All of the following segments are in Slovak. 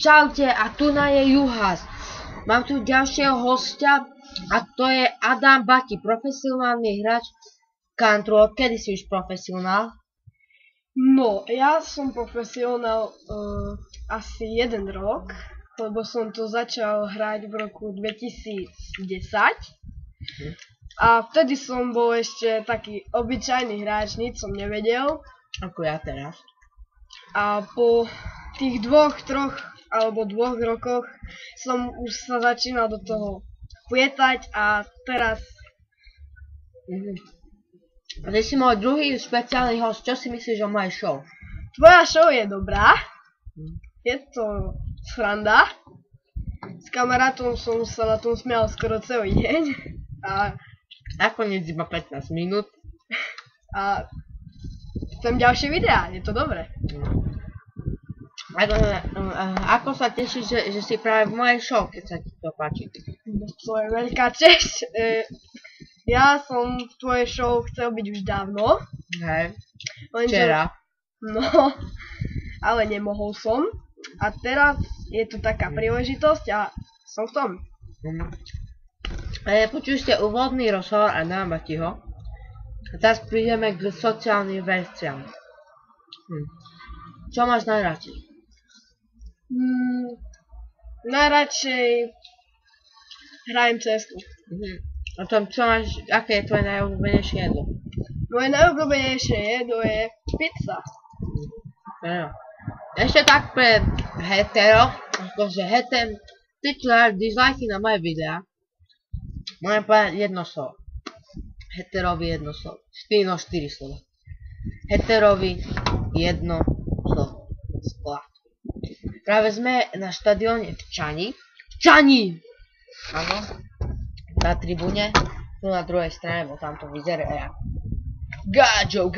Čaute, a tu na je Juhas. Mám tu ďalšieho hostia a to je Adam Bati, profesionálny hráč Country. Kedy si už profesionál? No, ja som profesionál asi 1 rok, lebo som to začal hrať v roku 2010. A vtedy som bol ešte taký obyčajný hráč, nič som nevedel. Ako ja teraz. A po tých 2, 3 alebo 2 rokoch som už sa začínal do toho chvietať a teraz... A ty si môj druhý špeciálny host, čo si myslíš o mojej show? Tvoja show je dobrá, je to sranda. S kamarátom som sa na tom smial skoro celý deň. A nakoniec iba 15 minút. A chcem ďalšie videá, je to dobré. Ako sa tešíš, že si práve v mojej show, keď sa ti to páči? To je veľká česť. Ja som v tvojej show chcel byť už dávno. Hej, Lenže, včera. no, ale nemohol som. A teraz je tu taká príležitosť a som v tom. Počuli ste úvodný rozhovor a Adama Batiho. A teraz prídeme k sociálnym veciam. Čo máš najradšej? Najradšej hrajem CS-ku. A tom, čo máš, aké je tvoje najobľúbenejšie jedlo? Moje najobľúbenejšie jedlo je pizza. Ešte tak pre hetero, akože ty čo dáš dislajky na moje videá, môžem povedať jedno slovo. Heterovi jedno slovo. 4 slova. Heterovi jedno slovo. Práve sme na štadióne v Čani. Áno. Na tribúne. Tu na druhej strane, bo tamto vyzerá ja. Gáďo.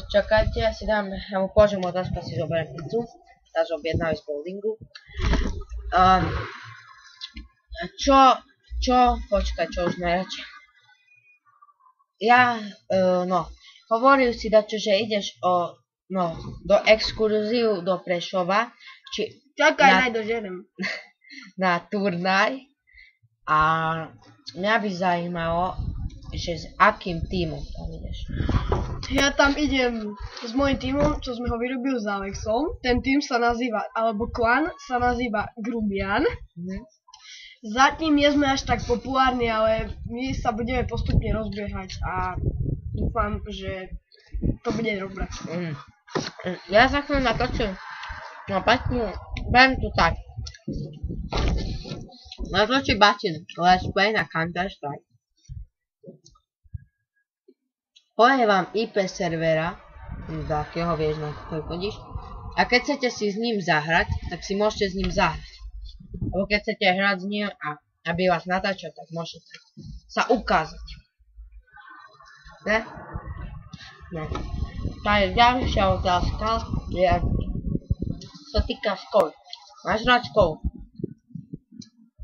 Čakajte, ja mu položím otázku, si zoberiem pizzu. Dáš objednávať z bowlingu. Počkaj, čo už najradšej. Hovoril si dačo, že ideš do exkurziu do Prešova. Čakaj, najdoženem. Na turnaj. A mňa by zajímalo, že s akým tímom tam ideš. Ja tam idem s môjim tímom, čo sme ho vyrobili s Alexom. Ten tím sa nazýva, alebo klan sa nazýva Grubian. Zatím nie sme až tak populárni, ale my sa budeme postupne rozbiehať a dúfam, že to bude dobré. Ja za chvíľu natočím. No poviem tu tak. Natočí Batin Let's Play na Counter-Strike. Povie vám IP servera, do akého vieš, na ktorý chodíš. A keď chcete si s ním zahrať, tak si môžete s ním zahrať. Alebo keď chcete hrať s ním a aby vás natáčal, tak môžete sa ukázať. Ne? Ne. Tá je ďalšia otázka, sa týka školy. Máš rád školu?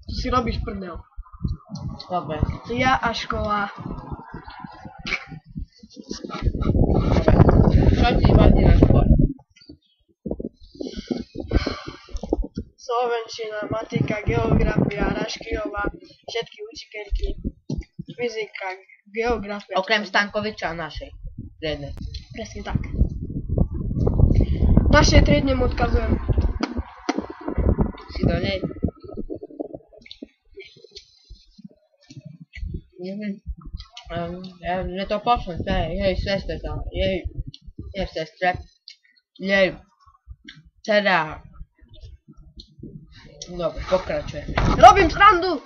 Tu si robíš prdel. Dobre. Ja a škola. Čo ti vadí na škole? Slovenčina, matika, geografia, Raškyjová, všetky učiteľky, fyzika, geografia. Okrem Stankoviča a našej triednej. Presne tak. Našej triedne mu odkazujem. Si do nej? Mne to pošlem, jej sestre tam, jej sestre, jej teda. Dobre, pokračujeme. Robím srandu!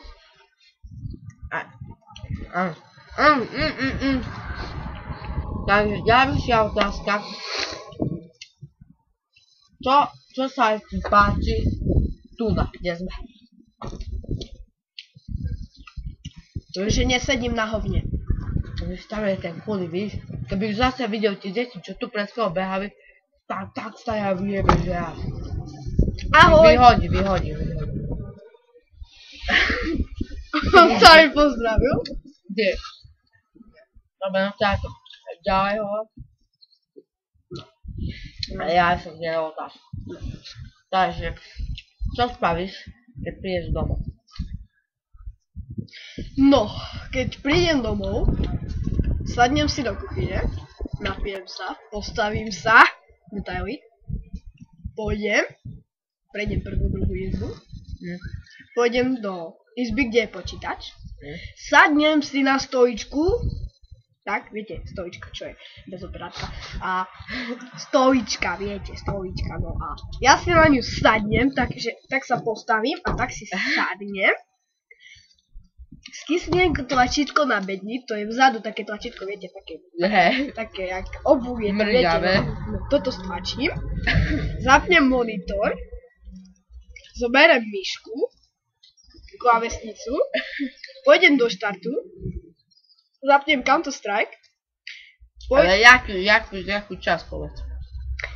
Takže ďalšia otázka. Čo sa ti páči tu, kde sme? Že nesedím na hovne. Tam je ten chudý, víš? Keby zase videl tie deti, čo tu pred sebou behali, tak sa ja vyjebe, že ja. Ahoj! Vyhodí. On sa mi pozdravil. Kde? Dobre, no tak, ďalej ho. Ale ja som nedal otázku. Takže, čo spravíš, keď prídeš domov? No, keď prídem domov, sadnem si do kuchyne, napijem sa, postavím sa, detaily, prejdem prvú, druhú izbu, pôjdem do izby, kde je počítač, sadnem si na stoličku, tak, viete, stolička, čo je, bez operátka, a stolička, viete, stolička, no a ja si na ňu sadnem, tak sa postavím a tak si sadnem, skysnem tlačítko na bedni, to je vzadu také tlačítko, viete, také jak obuvie, viete, no, toto stlačím, zapnem monitor, zoberiem myšku, klávesnicu, pôjdem do štartu, zapnem Counter-Strike. Ale jakú časť povedz?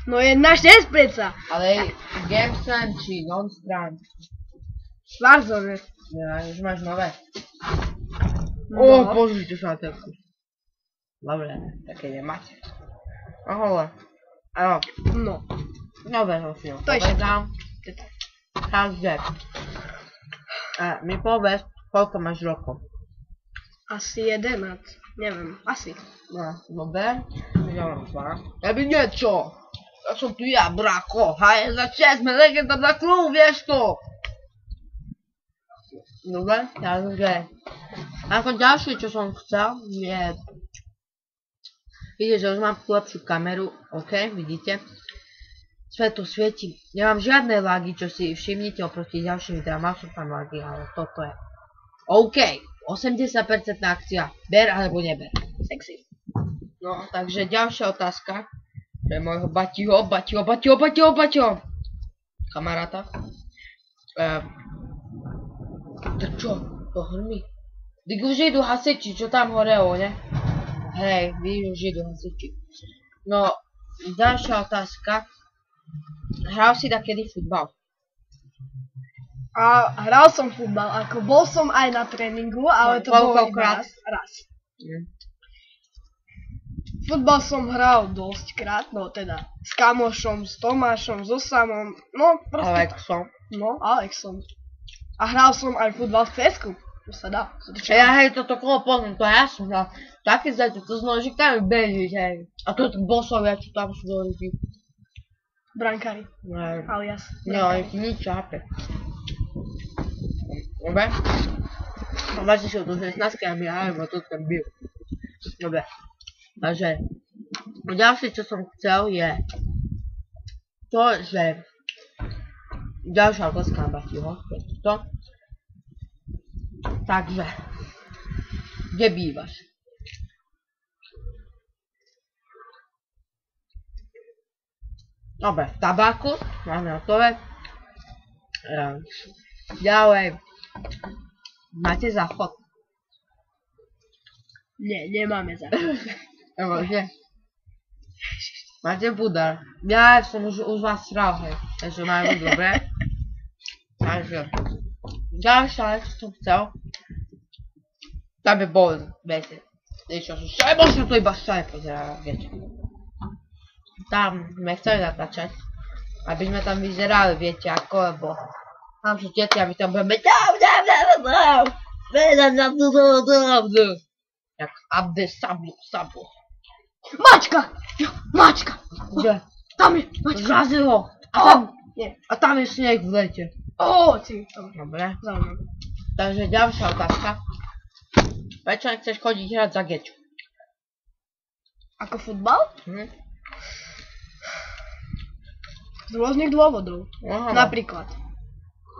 No je na 6 predsa. Ale GameStream či non-stream? Warzone. Ja, už máš nové. No. Pozrite sa na telku. Dobre, také nemáte. Ahoj. Áno, No, nového si ho to je povedám. Takže. A mi povedz, koľko máš rokov? asi 11, neviem, asi. No, dobre. Ja mám 12. Ja by niečo. Ja som tu ja, brako. Hej, za 6 sme legenda na klubu, vieš to. Dobre, takže. Ako ďalšie, čo som chcel, je... Vidíte, že už mám tú lepšiu kameru, ok, vidíte. Svetlo svieti. Nemám žiadne lagy, čo si všimnite oproti ďalším videám. Mal som tam lagy, ale toto je. OK, 80% akcia. Ber alebo neber. Sexy. No, takže ďalšia otázka. To je môjho Baťiho. Kamaráta. To čo? To hrmí. Vy už idú hasiči, čo tam horelo, ne? Hej, vy už idú hasiči. No, ďalšia otázka. Hral si takedy futbal? A hral som futbal, ako bol som aj na tréningu, ale to bolo iba raz. Futbal som hral dosť krát, no teda s kamošom, s Tomášom, so Samom, no proste... Alexom. No, Alexom. A hral som aj futbal v CS-ku, to sa dá. Ja hej, toto kolo poznám, to ja som hral. Také zajte, to s nožikami bežiť, hej. A to bosovia, čo tam sú dôležití. Brankári, alias. No, oni ti nič chápe. Dobre? A máte si o to 16 a my hajme, to ten byl. Dobre. Takže, ďalšie, čo som chcel, je to, že ďalšia otázka na Baťiho, to je toto. Takže, kde bývaš? Dobre, v tabáku, máme hotové. Ďalej, máte záchod? Nie, nemáme záchod. Že? Máte budar. Ja som už vás sral, hej. Takže máme dobre. Takže, ďalšia vec, čo som chcel. Tam je bol, viete. Niečo, že možno to iba šaj pozerať, viete. Tam sme chceli natáčať, aby sme tam vyzerali, viete, ako, lebo tam sú deti a my tam budeme jak Abde Sabu. Mačka! Mačka! Kde? Tam je mačka! Zrazil ho! A tam je sneh v lete. Ty, Dobre. zaujímavé. Takže ďalšia otázka. Prečo nechceš chodiť hrať za Geču? Ako futbal? Mhm. Z rôznych dôvodov. Aha. Napríklad.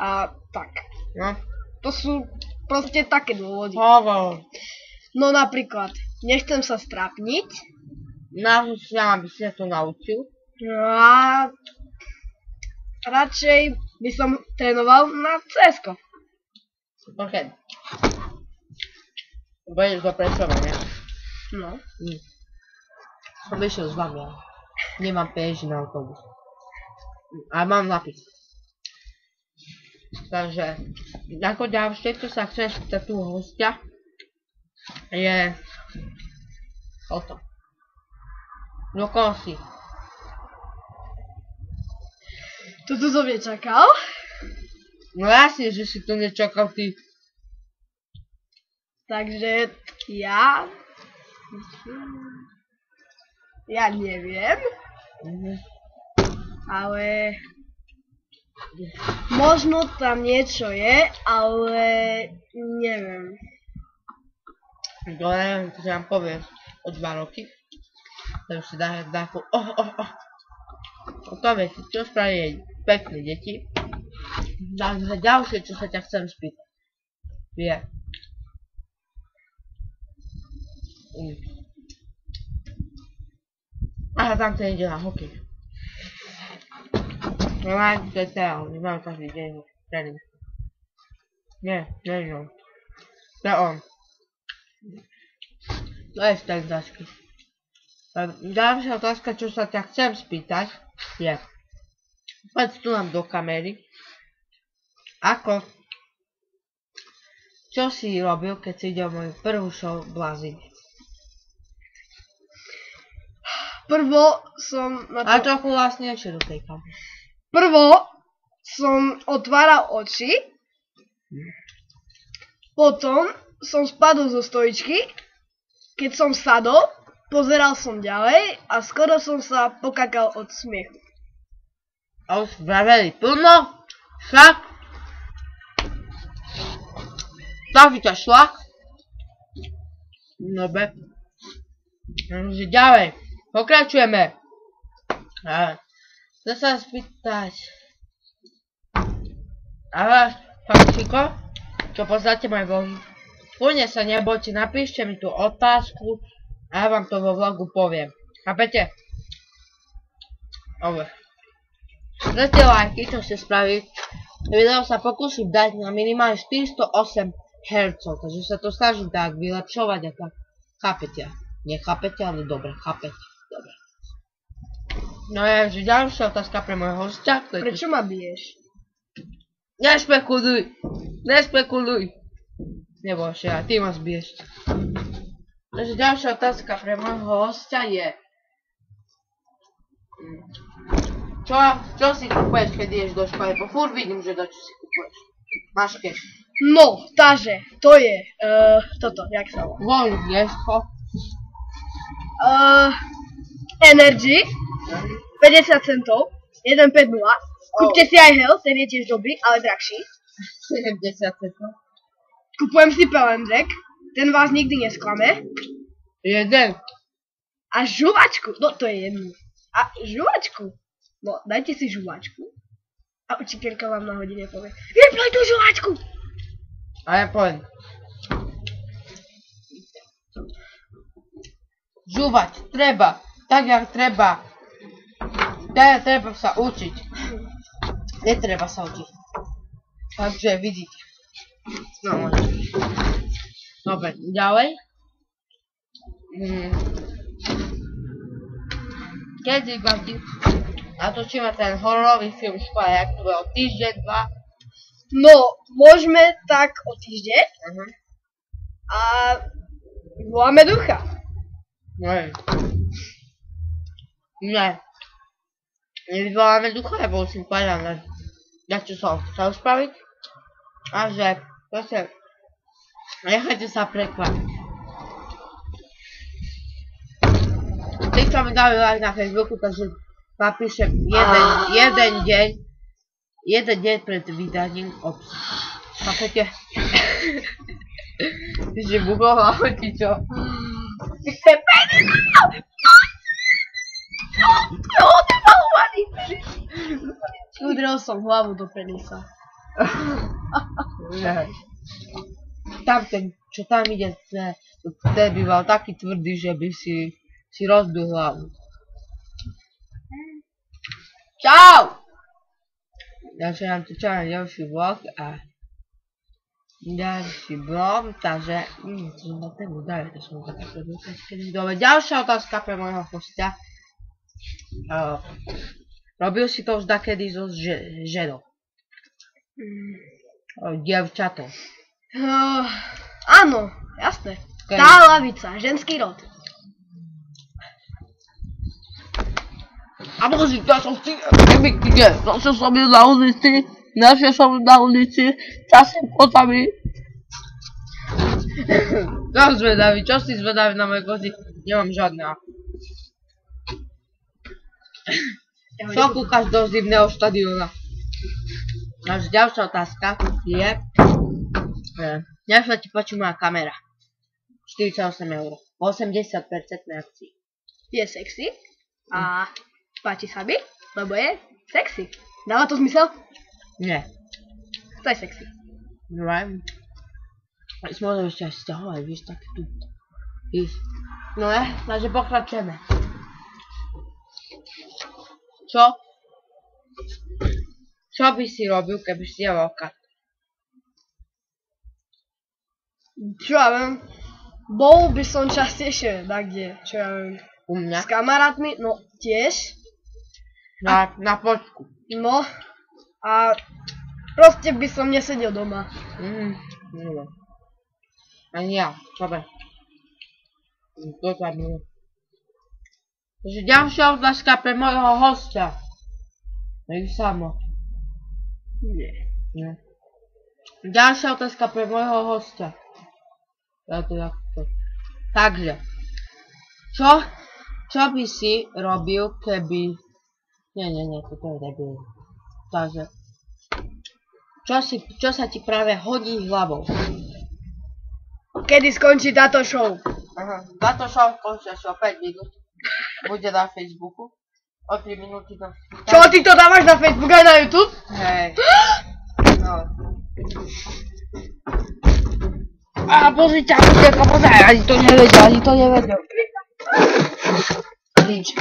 A tak. No. To sú proste také dôvody. Hovor. No napríklad, nechcem sa strápniť. Ja by si to naučil. A radšej by som trénoval na CS-ko. OK. Budeš do prečovania. No. Som išiel s vami, ale nemám peňaží na autobus. A mám napis. Takže, ako ďalšie, čo sa chcem spýtať tu hostia, je toto. No koho si? Toto som nečakal. No jasne, že si to nečakal ty. Takže ja neviem, ale možno tam niečo je, ale neviem. To neviem, čo vám poviem o 2 roky. To už si dá takú o to viete, čo spravili pekné deti. Takže ďalšie, čo sa ťa chcem spýtať, je aha, tam to ide na hokej. Nemám každý deň tréning. Nie on. To je on. To je štendačky. Ďalšia otázka, čo sa ťa chcem spýtať, je povedz tu nám do kamery, čo si robil, keď si ide o moju prvú show Blázinec? Prvo som na to... A trochu vlastnejšie do tej kamery. Prvo som otváral oči, potom som spadol zo stojičky, keď som sadol, pozeral som ďalej a skoro som sa pokakal od smiechu. A už vraveli plno, však taký ťa šlak. Dobre. Takže ďalej. Pokračujeme. Chcem sa spýtať. A vás, Fančiko, čo poznáte moje vlogy, kľudne sa nebojte, napíšte mi tú otázku a ja vám to vo vlogu poviem. Chápete? Dobre. Dajte lajky, čo ste spravili. Video sa pokúsim dať na minimálne 408 Hz, takže sa to snažím tak vylepšovať a tak. Chápete? Nechápete, ale dobre, chápete. Dobre. No je, že ďalšia otázka pre môjho hostia. Prečo ma biješ? Nešpekuluj! Neboj sa, ty ma zbiješ. Takže ďalšia otázka pre môjho hostia je... Čo si kupuješ, keď ideš do školy? Bo furt vidím, že čo si kupuješ. Máš cash. No, takže, to je, toto, jak sa volá? Voľný, jesko. Energy, 50 centov, 1,50. Kúpte si aj Hell, ten je tiež dobrý, ale drahší. 70 centov. Kupujem si Pelendrek, ten vás nikdy nesklame. Jeden. A žuvačku, no to je jedno. A žuvačku, no dajte si žuvačku. A učiteľka vám na hodine povie, vyploj tú žuvačku. A ja poviem. Žúvať treba, tak jak treba. Treba sa učiť. Netreba sa učiť. Takže vidíte. No môžem. Dobre, ďalej. Kedy natočíme ten hororový film v škole, jak to bude o týždeň, 2? No, môžeme tak o týždeň. A voláme ducha. Nie. Nevyvoláme ducha, lebo musím povedať, že čo som chcel spraviť. A že, proste, nechajte sa prekvapiť. Tí, čo mi dali like na Facebooku, takže napíšem jeden deň pred vydaním obsahu. Chápete? Ty si bugovala, ti čo? Ty chce penisa! No, nemalovaný penis! Udrel som hlavu do penisa. Tam ten, čo tam ide, ten by mal taký tvrdý, že by si rozbil hlavu. Čau! Takže nám tu čaká ďalší vlog a ďalší vlog, takže čo na tému dajú, to som tak predúkať kedy. Dobre, ďalšia otázka pre môjho hostia. Robil si to už dakedy so ženou? Dievčatom. Áno, jasné. Tá lavica, ženský rod. A bože, ja som si... Našiel som ju na ulici. Časem kotami. Som zvedavý, čo si zvedavý na moje kozy? Nemám žiadne. Čo kúkaš do zimného štadióna? Naša ďalšia otázka je... Nech sa ti páči moja kamera. 48 €. 80% na akcii. Je sexy a páči sa mi, lebo je sexy. Dáva to zmysel? Nie. To je sexy. Right. Môžem ešte aj stiahovať, víš, tak tu. Víš. No je, takže pokračujeme. Čo by si robil, keby si jel kat? Čo ja viem, bol by som častejšie kde, čo ja viem. U mňa? S kamarátmi, no tiež. Na počku. No, a proste by som nesedel doma. No. Ani ja, dobre. To tam je. Takže ďalšia otázka pre mojho hostia. Je samo. Nie. Ďalšia otázka pre mojho hostia. Takže. Čo by si robil, keby... Nie, toto je debil. Takže. Čo sa ti práve hodí hlavou? Kedy skončí táto show? Táto show skončí o 5 minút. Bude na Facebooku. O 3 minúty to... Čo, ty to dávaš na Facebook aj na YouTube? Hej. No. A pozrite, ako pozrite, ani to nevedel. Nič.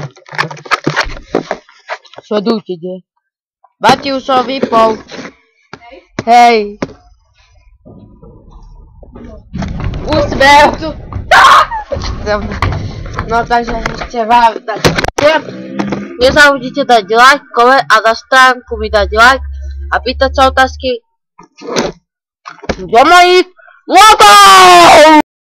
Sledujte, kde? Matiušov vypol. Hej. Úsmev. No takže ešte vám dať. Nezabudnite dať like, koment a na stránku mi dať like a pýtať sa otázky do mojich logov!